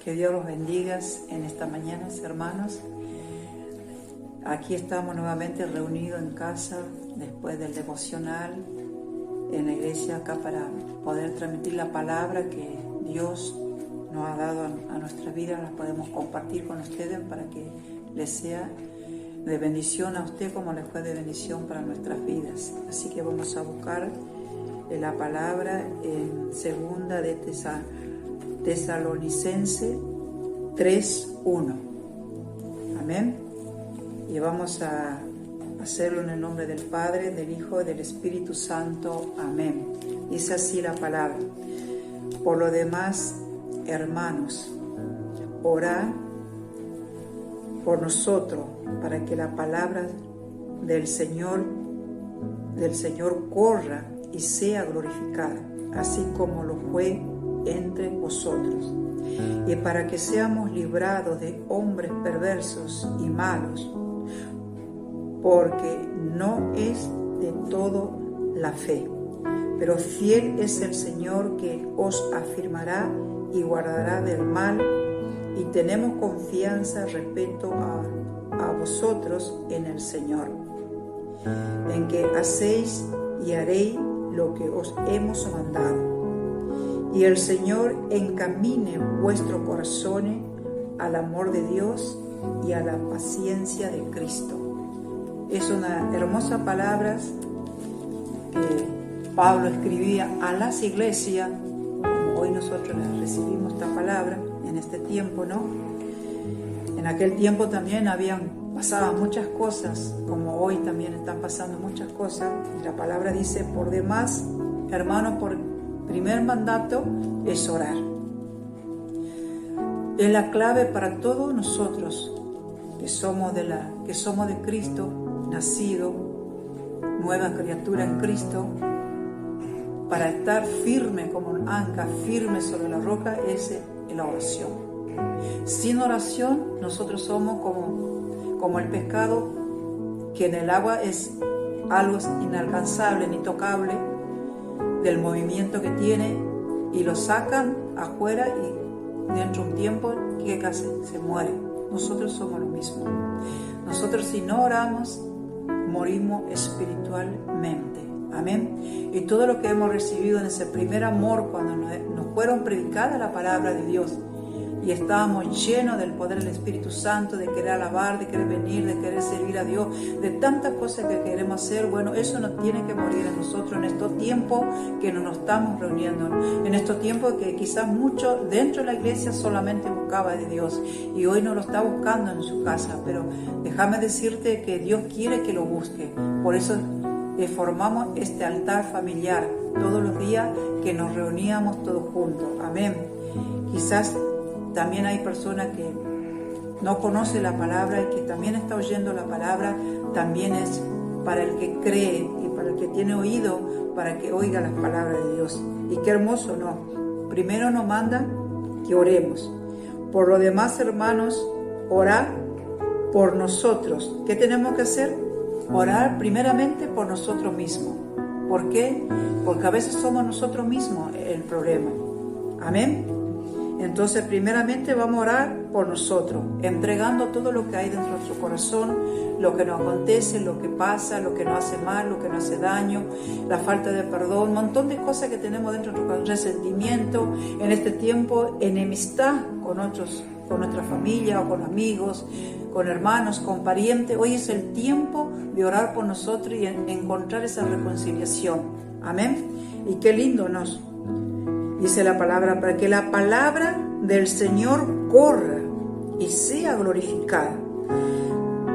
Que Dios los bendiga en esta mañana, hermanos. Aquí estamos nuevamente reunidos en casa después del devocional en la iglesia acá para poder transmitir la palabra que Dios nos ha dado a nuestra vida. La podemos compartir con ustedes para que les sea de bendición a usted como les fue de bendición para nuestras vidas. Así que vamos a buscar la palabra en segunda de Tesalonicense 3:1. Amén. Y vamos a hacerlo en el nombre del Padre, del Hijo y del Espíritu Santo. Amén. Dice así la palabra: por lo demás, hermanos, orad por nosotros para que la palabra del Señor corra y sea glorificada, así como lo fue entre vosotros, y para que seamos librados de hombres perversos y malos, porque no es de todo la fe, pero fiel es el Señor que os afirmará y guardará del mal, y tenemos confianza respecto a vosotros en el Señor, en que hacéis y haréis lo que os hemos mandado. Y el Señor encamine vuestros corazones al amor de Dios y a la paciencia de Cristo. Es una hermosa palabra que Pablo escribía a las iglesias, como hoy nosotros recibimos esta palabra en este tiempo, ¿no? En aquel tiempo también pasaban muchas cosas, como hoy también están pasando muchas cosas. Y la palabra dice: por demás, hermanos, por primer mandato es orar. Es la clave para todos nosotros que somos de Cristo, nacido, nueva criatura en Cristo, para estar firme como un ancla, firme sobre la roca, es la oración. Sin oración nosotros somos como el pescado, que en el agua es algo inalcanzable ni tocable del movimiento que tiene, y lo sacan afuera y dentro de un tiempo que casi se muere. Nosotros somos lo mismo. Nosotros, si no oramos, morimos espiritualmente. Amén. Y todo lo que hemos recibido en ese primer amor, cuando nos fueron predicada la palabra de Dios y estábamos llenos del poder del Espíritu Santo, de querer alabar, de querer venir, de querer servir a Dios, de tantas cosas que queremos hacer, bueno, eso no tiene que morir en nosotros en estos tiempos que nos estamos reuniendo, en estos tiempos que quizás mucho dentro de la iglesia solamente buscaba de Dios y hoy no lo está buscando en su casa, pero déjame decirte que Dios quiere que lo busque. Por eso formamos este altar familiar todos los días que nos reuníamos todos juntos. Amén. Quizás también hay personas que no conocen la palabra y que también está oyendo la palabra. También es para el que cree y para el que tiene oído, para que oiga las palabras de Dios. Y qué hermoso, ¿no? Primero nos manda que oremos. Por lo demás, hermanos, orad por nosotros. ¿Qué tenemos que hacer? Orar primeramente por nosotros mismos. ¿Por qué? Porque a veces somos nosotros mismos el problema. Amén. Entonces, primeramente vamos a orar por nosotros, entregando todo lo que hay dentro de nuestro corazón, lo que nos acontece, lo que pasa, lo que nos hace mal, lo que nos hace daño, la falta de perdón, un montón de cosas que tenemos dentro de nuestro resentimiento en este tiempo, enemistad con nuestra familia o con amigos, con hermanos, con parientes. Hoy es el tiempo de orar por nosotros y encontrar esa reconciliación. Amén. Y qué lindo nos dice la palabra: para que la palabra del Señor corra y sea glorificada.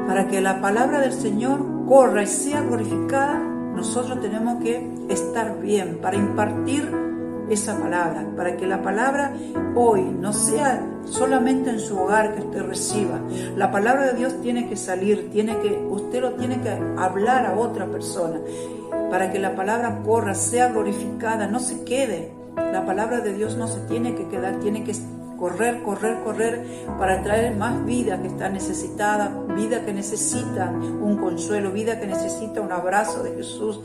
Para que la palabra del Señor corra y sea glorificada, nosotros tenemos que estar bien para impartir esa palabra, para que la palabra hoy no sea solamente en su hogar que usted reciba. La palabra de Dios tiene que salir, usted lo tiene que hablar a otra persona, para que la palabra corra, sea glorificada, no se quede. La palabra de Dios no se tiene que quedar, tiene que correr para traer más vida que está necesitada, vida que necesita un consuelo, vida que necesita un abrazo de Jesús.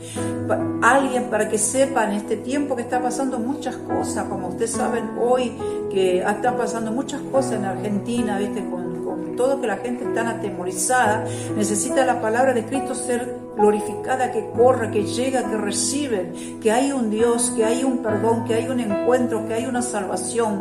Alguien para que sepa en este tiempo que está pasando muchas cosas, como ustedes saben hoy, que está pasando muchas cosas en Argentina, ¿viste? Con todo, que la gente está atemorizada, necesita la palabra de Cristo ser glorificada, que corra, que llega, que reciben, que hay un Dios, que hay un perdón, que hay un encuentro, que hay una salvación,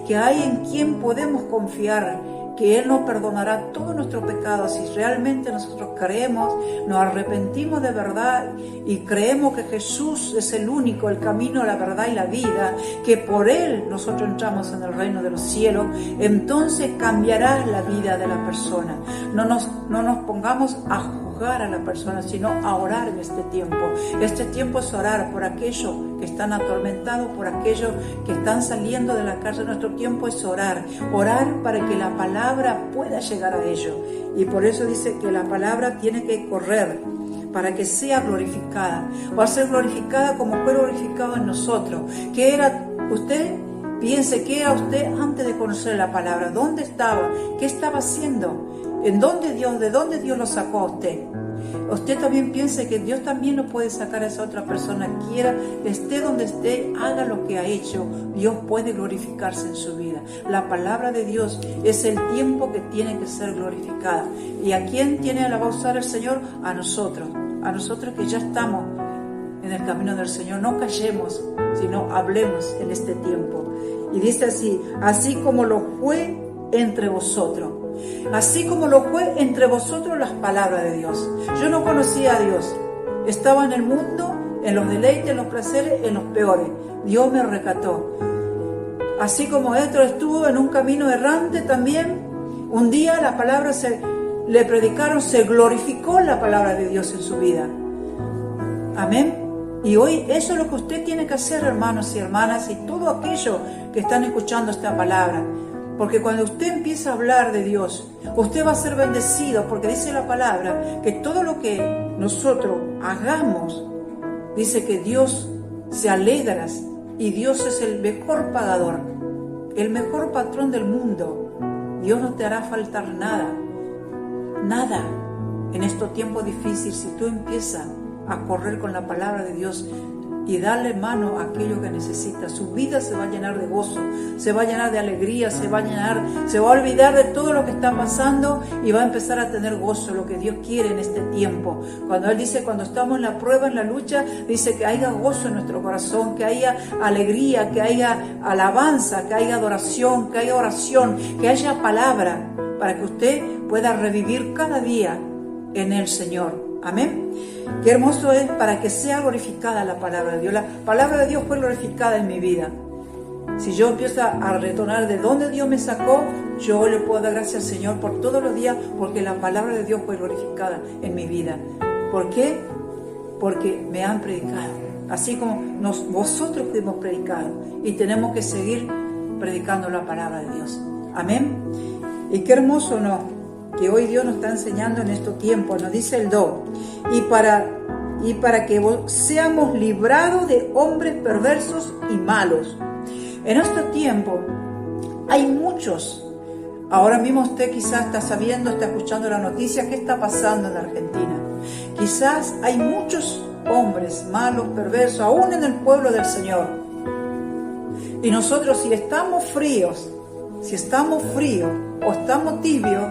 que hay en quien podemos confiar, que Él nos perdonará todos nuestros pecados si realmente nosotros creemos, nos arrepentimos de verdad y creemos que Jesús es el único, el camino, la verdad y la vida, que por Él nosotros entramos en el reino de los cielos. Entonces cambiará la vida de la persona. No nos pongamos a juzgar a la persona, sino a orar en este tiempo. Este tiempo es orar por aquellos que están atormentados, por aquellos que están saliendo de la cárcel. Nuestro tiempo es orar para que la palabra pueda llegar a ellos. Y por eso dice que la palabra tiene que correr para que sea glorificada. Va a ser glorificada como fue glorificado en nosotros. ¿Qué era usted? Piense, ¿qué era usted antes de conocer la palabra? ¿Dónde estaba? ¿Qué estaba haciendo? ¿De dónde Dios lo sacó a usted? Usted también piense que Dios también lo puede sacar a esa otra persona, quiera, esté donde esté, haga lo que ha hecho. Dios puede glorificarse en su vida. La palabra de Dios es el tiempo que tiene que ser glorificada. ¿Y a quién la va a usar el Señor? A nosotros que ya estamos en el camino del Señor. No callemos, sino hablemos en este tiempo. Y dice así como lo fue entre vosotros. Así como lo fue entre vosotros las palabras de Dios. Yo no conocía a Dios. Estaba en el mundo, en los deleites, en los placeres, en los peores. Dios me rescató. Así como Héctor estuvo en un camino errante también, un día la palabra le predicaron, se glorificó la palabra de Dios en su vida. Amén. Y hoy eso es lo que usted tiene que hacer, hermanos y hermanas, y todo aquello que están escuchando esta palabra. Porque cuando usted empieza a hablar de Dios, usted va a ser bendecido, porque dice la palabra que todo lo que nosotros hagamos, dice que Dios se alegra y Dios es el mejor pagador, el mejor patrón del mundo. Dios no te hará faltar nada, nada en estos tiempos difíciles si tú empiezas a correr con la palabra de Dios y darle mano a aquello que necesita. Su vida se va a llenar de gozo, se va a llenar de alegría, se va a olvidar de todo lo que está pasando y va a empezar a tener gozo, lo que Dios quiere en este tiempo. Cuando Él dice, cuando estamos en la prueba, en la lucha, dice que haya gozo en nuestro corazón, que haya alegría, que haya alabanza, que haya adoración, que haya oración, que haya palabra, para que usted pueda revivir cada día en el Señor. Amén. Qué hermoso es para que sea glorificada la palabra de Dios. La palabra de Dios fue glorificada en mi vida. Si yo empiezo a retornar de dónde Dios me sacó, yo le puedo dar gracias al Señor por todos los días, porque la palabra de Dios fue glorificada en mi vida. ¿Por qué? Porque me han predicado, así como vosotros fuimos predicados, y tenemos que seguir predicando la palabra de Dios. Amén. Y qué hermoso, ¿no?, que hoy Dios nos está enseñando en estos tiempos. Nos dice el 2, y para que seamos librados de hombres perversos y malos. En estos tiempos hay muchos. Ahora mismo usted quizás está sabiendo, está escuchando la noticia, qué está pasando en Argentina. Quizás hay muchos hombres malos, perversos, aún en el pueblo del Señor. Y nosotros, si estamos fríos o estamos tibios,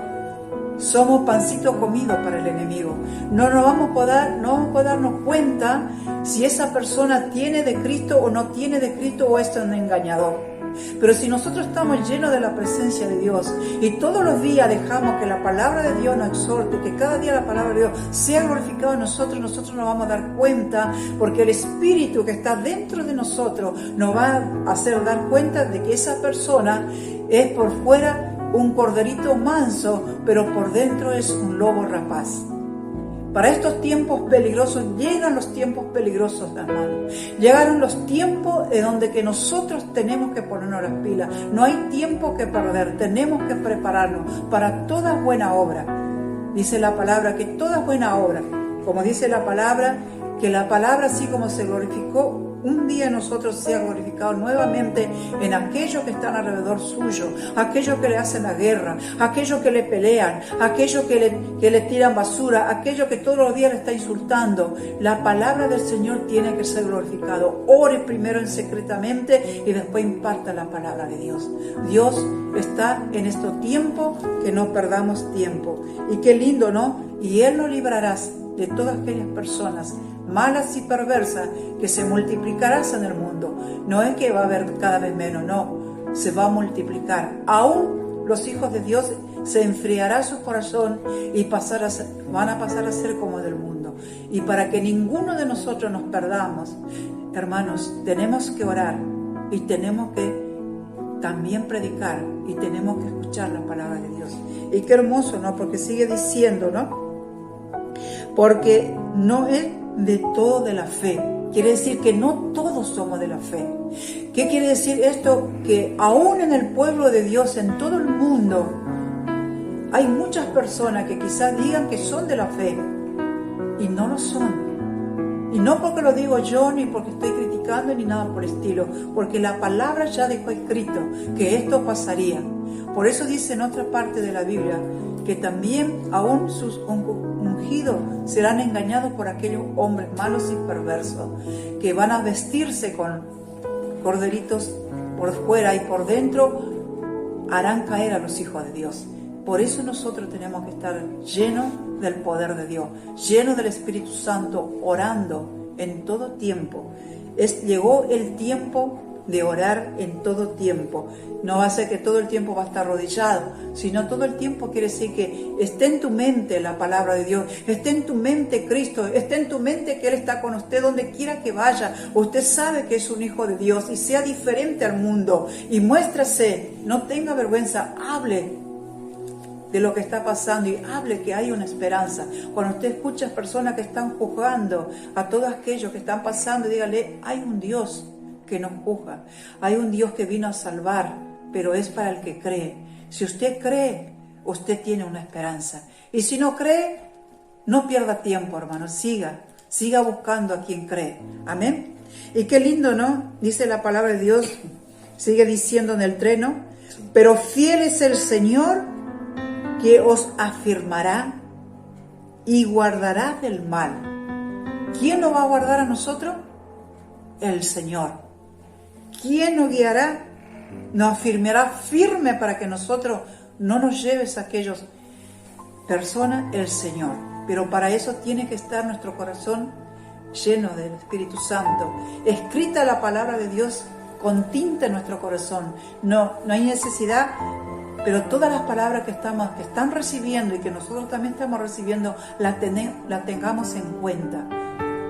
somos pancito comido para el enemigo. No vamos a poder darnos cuenta si esa persona tiene de Cristo o no tiene de Cristo, o es un engañador. Pero si nosotros estamos llenos de la presencia de Dios y todos los días dejamos que la palabra de Dios nos exhorte, que cada día la palabra de Dios sea glorificada en nosotros nos vamos a dar cuenta, porque el Espíritu que está dentro de nosotros nos va a hacer dar cuenta de que esa persona es por fuera un corderito manso, pero por dentro es un lobo rapaz. Para estos tiempos peligrosos, llegan los tiempos peligrosos, hermanos. Llegaron los tiempos en donde que nosotros tenemos que ponernos las pilas. No hay tiempo que perder, tenemos que prepararnos para toda buena obra. Dice la palabra que toda buena obra, como dice la palabra, que la palabra así como se glorificó un día nosotros sea glorificado nuevamente en aquellos que están alrededor suyo, aquellos que le hacen la guerra, aquellos que le pelean, aquellos que le tiran basura, aquellos que todos los días le está insultando. La palabra del Señor tiene que ser glorificado. Ore primero en secretamente y después imparta la palabra de Dios. Dios está en estos tiempos, que no perdamos tiempo. Y qué lindo, ¿no? Y Él nos librará de todas aquellas personas malas y perversas que se multiplicarán en el mundo. No es que va a haber cada vez menos, no, se va a multiplicar. Aún los hijos de Dios se enfriará su corazón y van a pasar a ser como del mundo. Y para que ninguno de nosotros nos perdamos, hermanos, tenemos que orar y tenemos que también predicar y tenemos que escuchar la palabra de Dios. Y qué hermoso, ¿no? Porque sigue diciendo, ¿no? Porque no es de todo de la fe. Quiere decir que no todos somos de la fe. ¿Qué quiere decir esto? Que aún en el pueblo de Dios, en todo el mundo, hay muchas personas que quizás digan que son de la fe y no lo son. Y no porque lo digo yo, ni porque estoy criticando, ni nada por el estilo, porque la palabra ya dejó escrito que esto pasaría. Por eso dice en otra parte de la Biblia que también aún sus ungidos serán engañados por aquellos hombres malos y perversos, que van a vestirse con corderitos por fuera y por dentro harán caer a los hijos de Dios. Por eso nosotros tenemos que estar llenos del poder de Dios, llenos del Espíritu Santo, orando en todo tiempo. Llegó el tiempo de orar en todo tiempo. No va a ser que todo el tiempo va a estar arrodillado, sino todo el tiempo quiere decir que esté en tu mente la palabra de Dios, esté en tu mente Cristo, esté en tu mente que Él está con usted donde quiera que vaya. Usted sabe que es un hijo de Dios y sea diferente al mundo y muéstrase, no tenga vergüenza, hable de lo que está pasando y hable que hay una esperanza. Cuando usted escucha a personas que están juzgando a todos aquellos que están pasando, dígale, hay un Dios que nos juzga, hay un Dios que vino a salvar, pero es para el que cree. Si usted cree, usted tiene una esperanza. Y si no cree, no pierda tiempo, hermano, siga buscando a quien cree. Amén. Y qué lindo, ¿no? Dice la palabra de Dios, sigue diciendo en el 3, ¿no? Pero fiel es el Señor que os afirmará y guardará del mal. ¿Quién nos va a guardar a nosotros? El Señor. ¿Quién nos guiará? Nos afirmará firme para que nosotros no nos lleves a aquellas personas, el Señor. Pero para eso tiene que estar nuestro corazón lleno del Espíritu Santo. Escrita la palabra de Dios con tinta en nuestro corazón. No hay necesidad, pero todas las palabras que están recibiendo y que nosotros también estamos recibiendo, las tengamos en cuenta.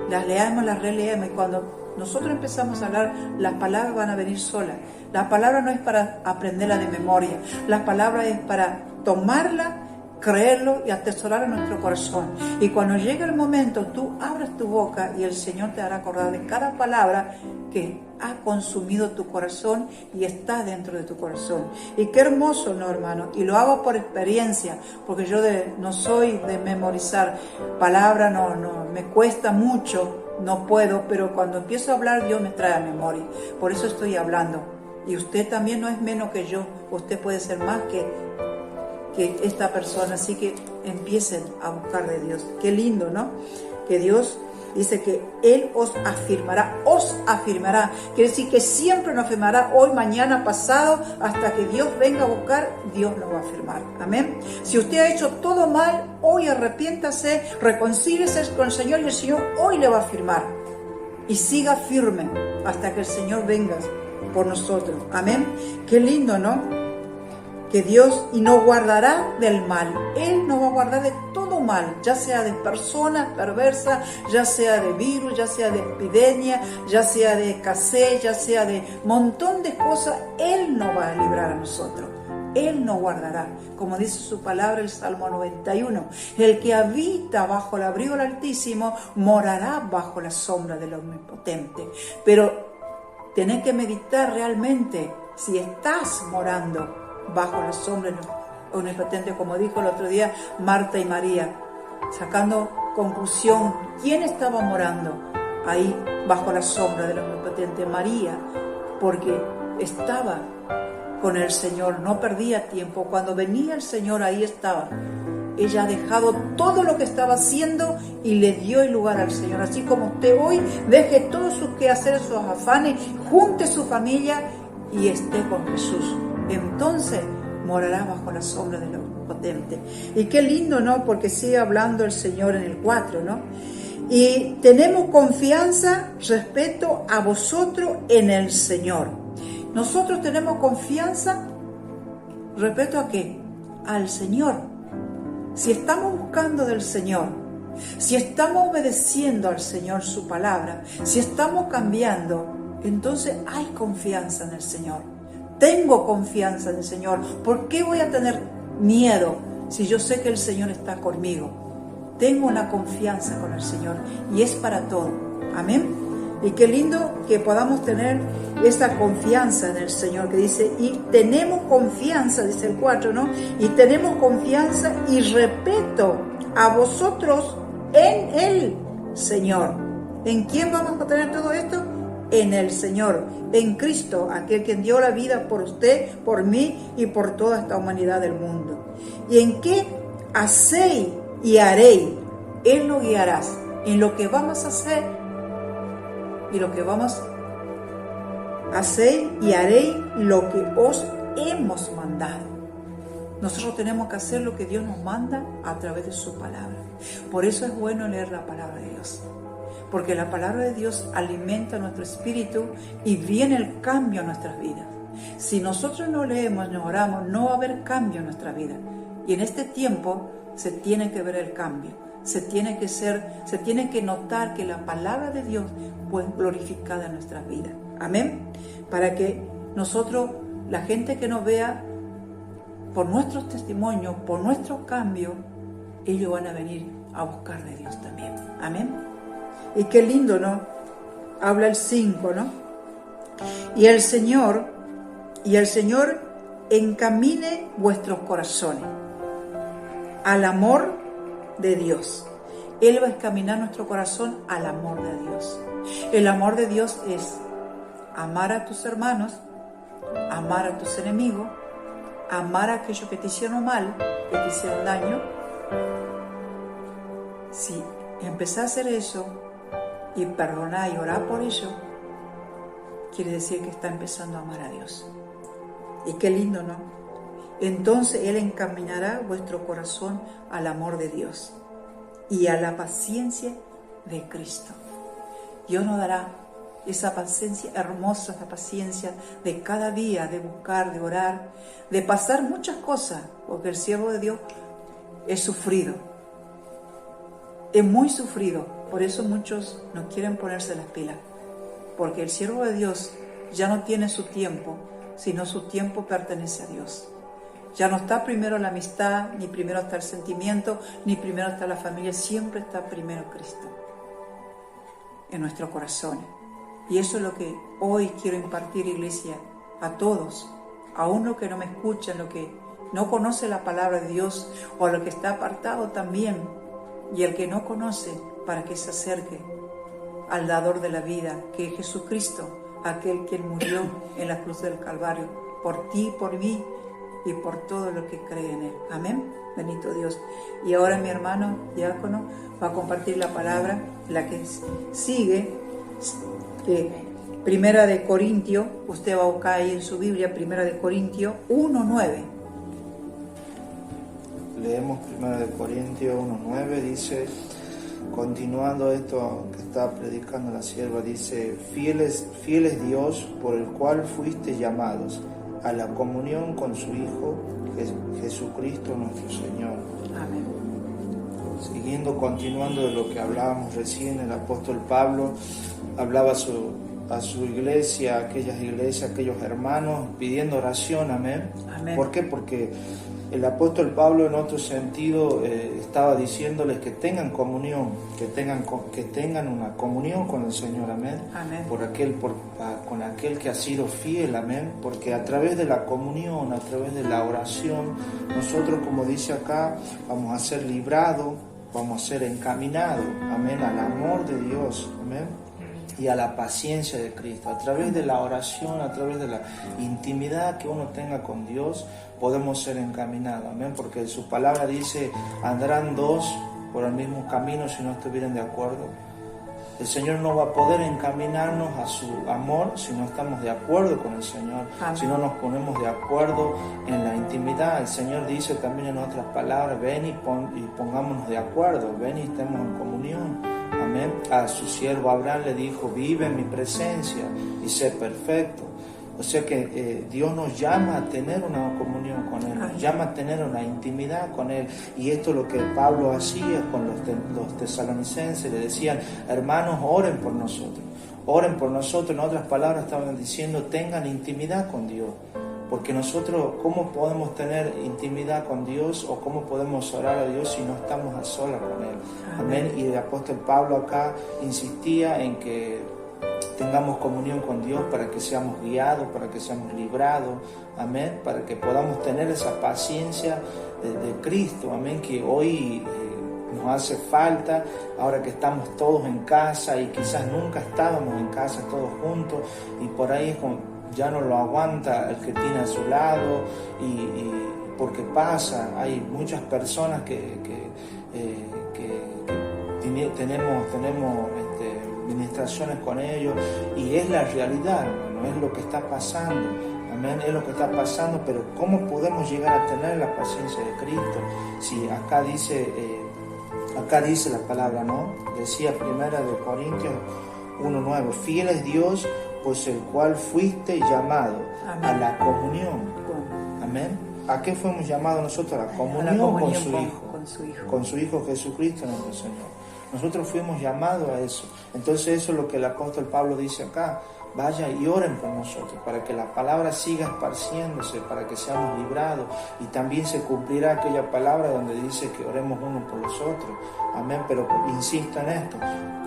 Las leamos, las releemos, y cuando nosotros empezamos a hablar, las palabras van a venir solas. La palabra no es para aprenderla de memoria. La palabra es para tomarla, creerlo y atesorarlo en nuestro corazón. Y cuando llegue el momento, tú abras tu boca y el Señor te hará acordar de cada palabra que ha consumido tu corazón y está dentro de tu corazón. Y qué hermoso, ¿no, hermano? Y lo hago por experiencia, porque yo no soy de memorizar palabras, no, me cuesta mucho. No puedo, pero cuando empiezo a hablar, Dios me trae a memoria. Por eso estoy hablando. Y usted también no es menos que yo. Usted puede ser más que esta persona. Así que empiecen a buscar de Dios. Qué lindo, ¿no? Que Dios dice que Él os afirmará. Quiere decir que siempre nos afirmará, hoy, mañana, pasado, hasta que Dios venga a buscar, Dios nos va a afirmar. Amén. Si usted ha hecho todo mal, hoy arrepiéntase, reconcíliese con el Señor y el Señor hoy le va a afirmar. Y siga firme hasta que el Señor venga por nosotros. Amén. Qué lindo, ¿no? Que Dios y nos guardará del mal. Él nos va a guardar de todo mal, ya sea de personas perversas, ya sea de virus, ya sea de epidemia, ya sea de escasez, ya sea de montón de cosas. Él nos va a librar a nosotros. Él nos guardará, como dice su palabra el Salmo 91. El que habita bajo el abrigo del Altísimo morará bajo la sombra del Omnipotente. Pero tenés que meditar realmente si estás morando bajo la sombra del Omnipotente, como dijo el otro día Marta y María, sacando conclusión, ¿quién estaba morando? ahí bajo la sombra del Omnipotente. María, porque estaba con el Señor, no perdía tiempo. Cuando venía el Señor, ahí estaba. Ella ha dejado todo lo que estaba haciendo y le dio el lugar al Señor. Así como usted hoy deje todos sus quehaceres, sus afanes, junte su familia y esté con Jesús. Entonces morará bajo la sombra del Omnipotente. Y qué lindo, ¿no? Porque sigue hablando el Señor en el 4, ¿no? Y tenemos confianza respecto a vosotros en el Señor. Nosotros tenemos confianza respecto a ¿qué? Al Señor. Si estamos buscando del Señor, si estamos obedeciendo al Señor su palabra, si estamos cambiando, entonces hay confianza en el Señor. Tengo confianza en el Señor. ¿Por qué voy a tener miedo si yo sé que el Señor está conmigo? Tengo una confianza con el Señor y es para todo. Amén. Y qué lindo que podamos tener esa confianza en el Señor, que dice, y tenemos confianza, dice el 4, ¿no? Y tenemos confianza y respeto a vosotros en el Señor. ¿En quién vamos a tener todo esto? En el Señor, en Cristo, aquel que dio la vida por usted, por mí y por toda esta humanidad del mundo. ¿Y en qué hacéis y haréis? Él nos guiará en lo que vamos a hacer y lo que vamos a hacer y haréis lo que os hemos mandado. Nosotros tenemos que hacer lo que Dios nos manda a través de su palabra. Por eso es bueno leer la palabra de Dios, porque la palabra de Dios alimenta nuestro espíritu y viene el cambio en nuestras vidas. Si nosotros no leemos, no oramos, no va a haber cambio en nuestra vida. Y en este tiempo se tiene que ver el cambio. Se tiene que notar que la palabra de Dios fue glorificada en nuestras vidas. Amén. Para que nosotros, la gente que nos vea, por nuestros testimonios, por nuestros cambios, ellos van a venir a buscar de Dios también. Amén. Y qué lindo, ¿no? Habla el 5, ¿no? Y el Señor encamine vuestros corazones al amor de Dios. Él va a encaminar nuestro corazón al amor de Dios. El amor de Dios es amar a tus hermanos, amar a tus enemigos, amar a aquellos que te hicieron mal, que te hicieron daño. Si empezás a hacer eso y perdonar y orar por ello, quiere decir que está empezando a amar a Dios. Y qué lindo, ¿no? Entonces Él encaminará vuestro corazón al amor de Dios y a la paciencia de Cristo. Dios nos dará esa paciencia hermosa, esa paciencia de cada día, de buscar, de orar, de pasar muchas cosas, porque el siervo de Dios es sufrido, es muy sufrido. Por eso muchos no quieren ponerse las pilas, porque el siervo de Dios ya no tiene su tiempo, sino su tiempo pertenece a Dios. Ya no está primero la amistad, ni primero está el sentimiento, ni primero está la familia. Siempre está primero Cristo en nuestros corazones. Y eso es lo que hoy quiero impartir, iglesia, a todos, a uno que no me escucha, lo que no conoce la palabra de Dios, o a lo que está apartado también, y el que no conoce, para que se acerque al dador de la vida, que es Jesucristo, aquel quien murió en la cruz del Calvario, por ti, por mí, y por todo lo que cree en Él. Amén. Bendito Dios. Y ahora mi hermano diácono va a compartir la palabra, la que sigue, que Primera de Corintios, usted va a buscar ahí en su Biblia, Primera de Corintios 1:9. Leemos Primera de Corintios 1:9, dice, continuando esto que está predicando la sierva, dice, fiel es Dios por el cual fuiste llamados a la comunión con su Hijo, Jesucristo nuestro Señor. Amén. Continuando de lo que hablábamos recién, el apóstol Pablo hablaba a su iglesia, aquellos hermanos, pidiendo oración, amén. Amén. ¿Por qué? Porque el apóstol Pablo en otro sentido estaba diciéndoles que tengan comunión, que tengan una comunión con el Señor, amén. Amén. Con aquel que ha sido fiel, amén. Porque a través de la comunión, a través de la oración, nosotros, como dice acá, vamos a ser librados, vamos a ser encaminados, amén, al amor de Dios, amén. y a la paciencia de Cristo. A través de la oración, a través de la intimidad que uno tenga con Dios, podemos ser encaminados. Amén. Porque su palabra dice, andarán dos por el mismo camino si no estuvieran de acuerdo. El Señor no va a poder encaminarnos a su amor si no estamos de acuerdo con el Señor. Amén. Si no nos ponemos de acuerdo en la intimidad. El Señor dice también en otras palabras, ven y pongámonos de acuerdo, ven y estemos en comunión. Amén. A su siervo Abraham le dijo, vive en mi presencia y sé perfecto. O sea que Dios nos llama a tener una comunión con Él, nos llama a tener una intimidad con Él. Y esto es lo que Pablo hacía con los tesalonicenses. Le decían, hermanos, oren por nosotros. Oren por nosotros. En otras palabras estaban diciendo, tengan intimidad con Dios. Porque nosotros, ¿cómo podemos tener intimidad con Dios o cómo podemos orar a Dios si no estamos a solas con Él? Amén. Y el apóstol Pablo acá insistía en que tengamos comunión con Dios para que seamos guiados, para que seamos librados, amén, para que podamos tener esa paciencia de Cristo, amén, que hoy nos hace falta, ahora que estamos todos en casa y quizás nunca estábamos en casa todos juntos y por ahí es como ya no lo aguanta el que tiene a su lado y porque pasa, hay muchas personas que tenemos ministraciones con ellos y es la realidad, hermano, es lo que está pasando, amén, es lo que está pasando, pero ¿cómo podemos llegar a tener la paciencia de Cristo? Si acá dice la palabra, ¿no? Decía 1 Corintios 1:9, fiel es Dios, pues el cual fuiste llamado a la comunión, amén. ¿A qué fuimos llamados nosotros? A la comunión con su Hijo, con su Hijo Jesucristo nuestro Señor. Nosotros fuimos llamados a eso. Entonces eso es lo que el apóstol Pablo dice acá. Vaya y oren por nosotros, para que la palabra siga esparciéndose, para que seamos librados. Y también se cumplirá aquella palabra donde dice que oremos unos por los otros. Amén. Pero insisto en esto.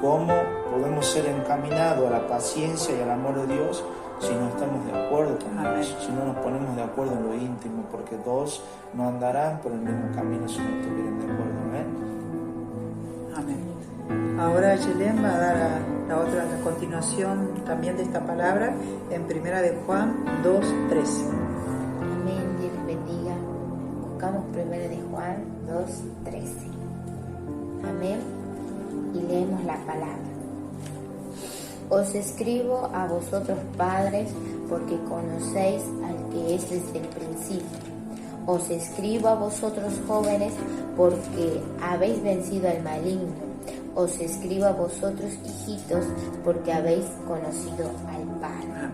¿Cómo podemos ser encaminados a la paciencia y al amor de Dios si no estamos de acuerdo con Dios? Si no nos ponemos de acuerdo en lo íntimo, porque dos no andarán por el mismo camino si no estuvieran de acuerdo. Amén. Amén. Ahora Yelén va a dar la continuación también de esta palabra en 1 de Juan 2:13. Amén, Dios les bendiga. Buscamos 1 de Juan 2:13. Amén. Y leemos la palabra. Os escribo a vosotros padres porque conocéis al que es desde el principio. Os escribo a vosotros jóvenes porque habéis vencido al maligno. Os escribo a vosotros hijitos porque habéis conocido al Padre.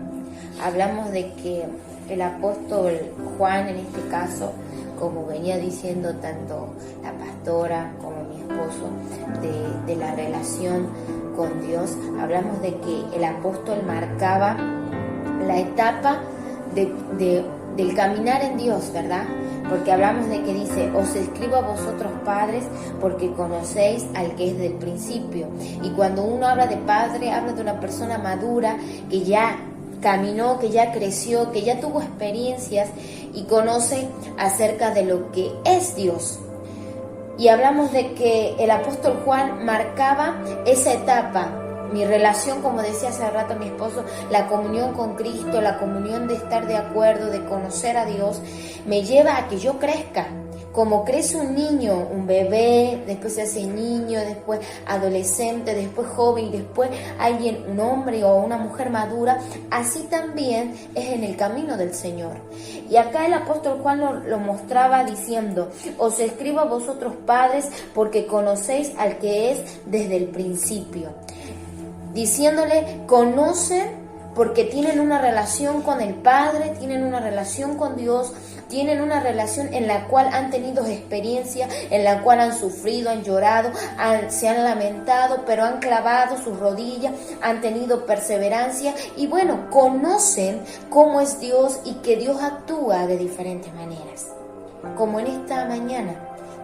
Hablamos de que el apóstol Juan, en este caso, como venía diciendo tanto la pastora como mi esposo, de la relación con Dios, hablamos de que el apóstol marcaba la etapa del caminar en Dios, ¿verdad? Porque hablamos de que dice, os escribo a vosotros padres porque conocéis al que es del principio. Y cuando uno habla de padre, habla de una persona madura que ya caminó, que ya creció, que ya tuvo experiencias y conoce acerca de lo que es Dios. Y hablamos de que el apóstol Juan marcaba esa etapa. Mi relación, como decía hace rato mi esposo, la comunión con Cristo, la comunión de estar de acuerdo, de conocer a Dios, me lleva a que yo crezca. Como crece un niño, un bebé, después se hace niño, después adolescente, después joven, después alguien, un hombre o una mujer madura, así también es en el camino del Señor. Y acá el apóstol Juan lo mostraba diciendo, os escribo a vosotros padres porque conocéis al que es desde el principio. Diciéndole, conocen porque tienen una relación con el Padre, tienen una relación con Dios, tienen una relación en la cual han tenido experiencia, en la cual han sufrido, han llorado, se han lamentado, pero han clavado sus rodillas, han tenido perseverancia y bueno, conocen cómo es Dios y que Dios actúa de diferentes maneras. Como en esta mañana,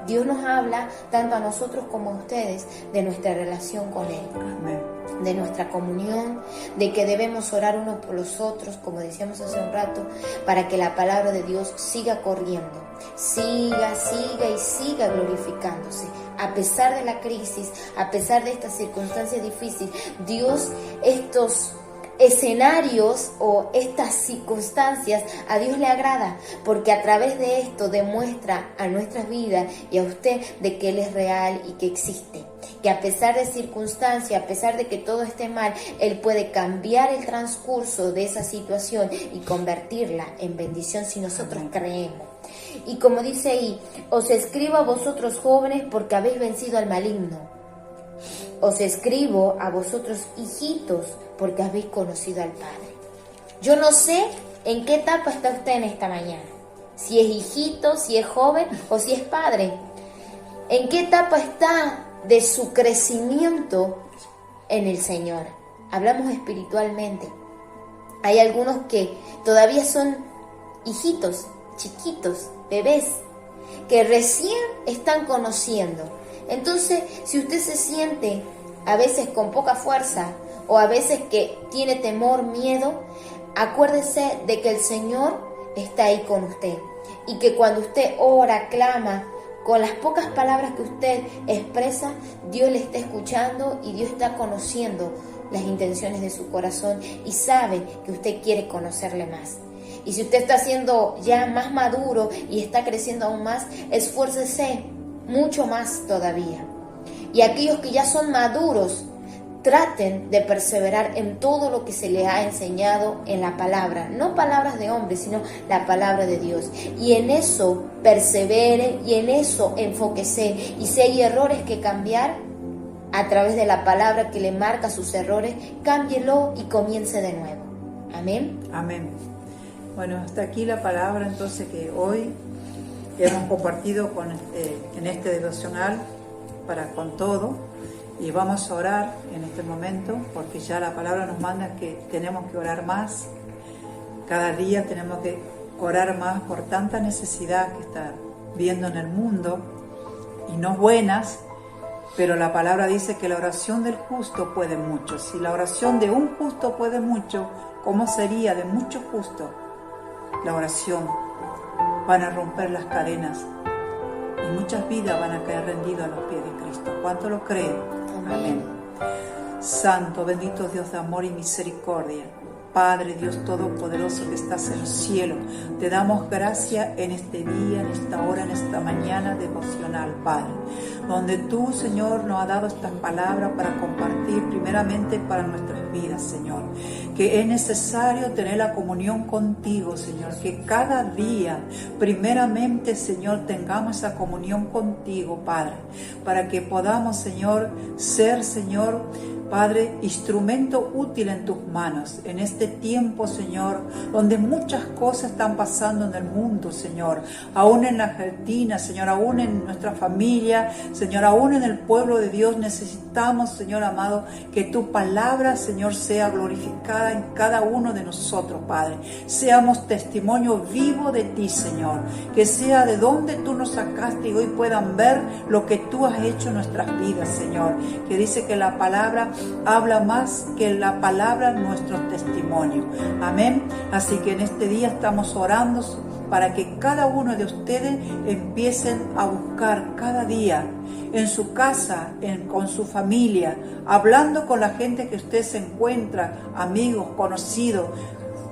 Dios nos habla tanto a nosotros como a ustedes de nuestra relación con Él. Amén. De nuestra comunión, de que debemos orar unos por los otros, como decíamos hace un rato, para que la palabra de Dios siga corriendo, siga y siga glorificándose a pesar de la crisis, a pesar de estas circunstancias difíciles, Dios, estos escenarios o estas circunstancias, a Dios le agrada, porque a través de esto demuestra a nuestras vidas y a usted de que Él es real y que existe, que a pesar de circunstancias, a pesar de que todo esté mal, Él puede cambiar el transcurso de esa situación y convertirla en bendición si nosotros creemos. Y como dice ahí, os escribo a vosotros jóvenes porque habéis vencido al maligno. Os escribo a vosotros hijitos porque habéis conocido al Padre. Yo no sé en qué etapa está usted en esta mañana. Si es hijito, si es joven o si es padre. ¿En qué etapa está de su crecimiento en el Señor? Hablamos espiritualmente. Hay algunos que todavía son hijitos, chiquitos, bebés, que recién están conociendo. Entonces, si usted se siente a veces con poca fuerza o a veces que tiene temor, miedo, acuérdese de que el Señor está ahí con usted y que cuando usted ora, clama, con las pocas palabras que usted expresa, Dios le está escuchando y Dios está conociendo las intenciones de su corazón y sabe que usted quiere conocerle más. Y si usted está siendo ya más maduro y está creciendo aún más, esfuércese mucho más todavía. Y aquellos que ya son maduros, traten de perseverar en todo lo que se les ha enseñado en la palabra, no palabras de hombres, sino la palabra de Dios. Y en eso persevere y en eso enfóquese. Y si hay errores que cambiar, a través de la palabra que le marca sus errores, cámbielo y comience de nuevo. Amén. Amén. Bueno, hasta aquí la palabra entonces que hoy hemos compartido en este devocional para con todo. Y vamos a orar en este momento, porque ya la palabra nos manda que tenemos que orar más. Cada día tenemos que orar más por tanta necesidad que está viendo en el mundo, y no buenas, pero la palabra dice que la oración del justo puede mucho. Si la oración de un justo puede mucho, ¿cómo sería de muchos justos la oración? Van a romper las cadenas y muchas vidas van a caer rendidas a los pies de Cristo. ¿Cuánto lo creen? Amén. Santo, bendito Dios de amor y misericordia, Padre Dios Todopoderoso que estás en el cielo, te damos gracias en este día, en esta hora, en esta mañana devocional, Padre, donde tú, Señor, nos has dado estas palabras para compartir primeramente para nuestras vidas, Señor, que es necesario tener la comunión contigo, Señor, que cada día, primeramente, Señor, tengamos esa comunión contigo, Padre, para que podamos, Señor, ser, Señor, Padre, instrumento útil en tus manos en este tiempo, Señor, donde muchas cosas están pasando en el mundo, Señor, aún en la Argentina, Señor, aún en nuestra familia, Señor, aún en el pueblo de Dios. Necesitamos, Señor amado, que tu palabra, Señor, sea glorificada en cada uno de nosotros, Padre. Seamos testimonio vivo de ti, Señor, que sea de donde tú nos sacaste y hoy puedan ver lo que tú has hecho en nuestras vidas, Señor, que dice que la palabra habla más que la palabra nuestro testimonio. Amén. Así que en este día estamos orando para que cada uno de ustedes empiecen a buscar cada día en su casa, con su familia, hablando con la gente que usted se encuentra, amigos, conocidos,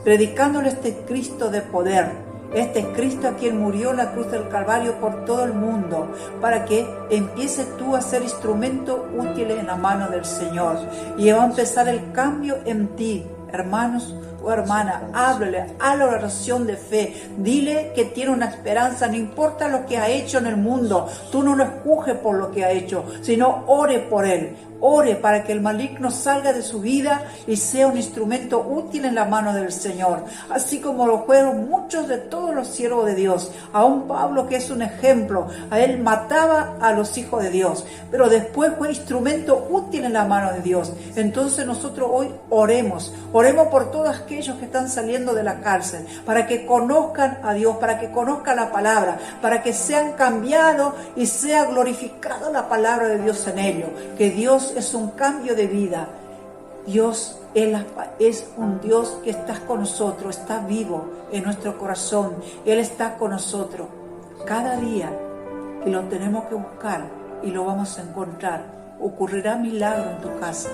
predicándole este Cristo de poder. Este es Cristo a quien murió en la cruz del Calvario por todo el mundo, para que empieces tú a ser instrumento útil en la mano del Señor. Y va a empezar el cambio en ti, hermanos o hermana. Háblale a la oración de fe. Dile que tiene una esperanza, no importa lo que ha hecho en el mundo. Tú no lo juzgues por lo que ha hecho, sino ore por él. Ore para que el maligno salga de su vida y sea un instrumento útil en la mano del Señor, así como lo fueron muchos de todos los siervos de Dios. Aún Pablo, que es un ejemplo, a él mataba a los hijos de Dios, pero después fue instrumento útil en la mano de Dios. Entonces nosotros hoy oremos por todos aquellos que están saliendo de la cárcel, para que conozcan a Dios, para que conozcan la palabra, para que sean cambiados y sea glorificada la palabra de Dios en ellos. Que Dios es un cambio de vida. Dios es un Dios que está con nosotros, está vivo en nuestro corazón. Él está con nosotros cada día y lo tenemos que buscar y lo vamos a encontrar. Ocurrirá milagro en tu casa,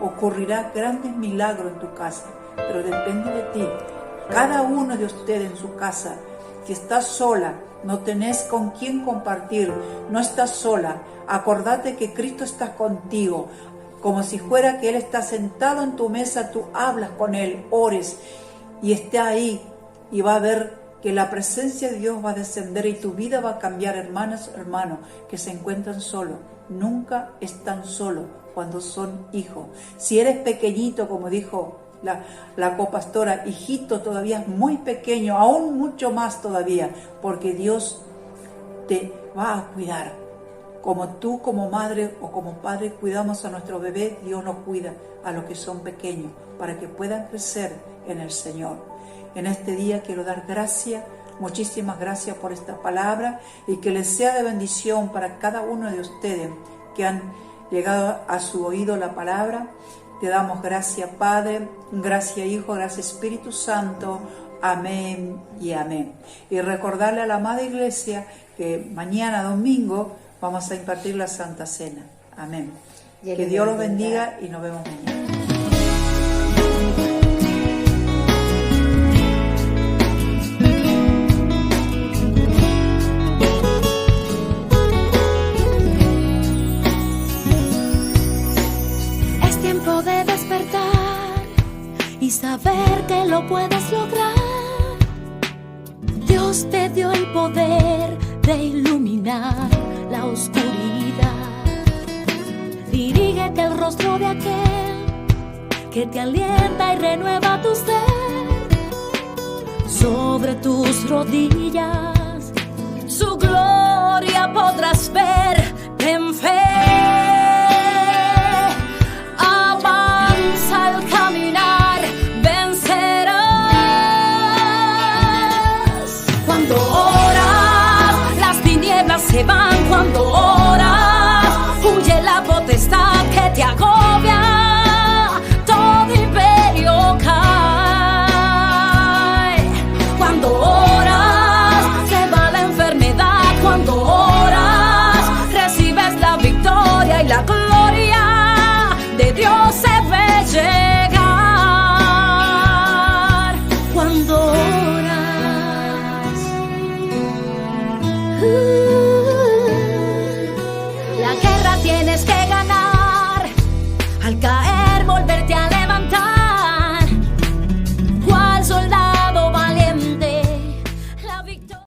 ocurrirá grandes milagros en tu casa, pero depende de ti. Cada uno de ustedes en su casa, si estás sola, no tenés con quién compartir, no estás sola, acordate que Cristo está contigo, como si fuera que Él está sentado en tu mesa, tú hablas con Él, ores y esté ahí y va a ver que la presencia de Dios va a descender y tu vida va a cambiar. Hermanas, hermanos que se encuentran solos, nunca están solos cuando son hijos. Si eres pequeñito, como dijo la copastora, hijito, todavía es muy pequeño, aún mucho más todavía, porque Dios te va a cuidar. Como tú, como madre o como padre, cuidamos a nuestro bebé, Dios nos cuida a los que son pequeños, para que puedan crecer en el Señor. En este día quiero dar gracias, muchísimas gracias por esta palabra, y que les sea de bendición para cada uno de ustedes que han llegado a su oído la palabra. Te damos gracias, Padre, gracias, Hijo, gracias, Espíritu Santo. Amén y amén. Y recordarle a la amada Iglesia que mañana domingo vamos a impartir la Santa Cena. Amén. Que Dios los bendiga y nos vemos mañana. Es tiempo de despertar y saber que lo puedes lograr. Dios te dio el poder de iluminar la oscuridad. Dirígete al rostro de aquel que te alienta y renueva tu ser. Sobre tus rodillas su gloria podrás ver. Ten fe.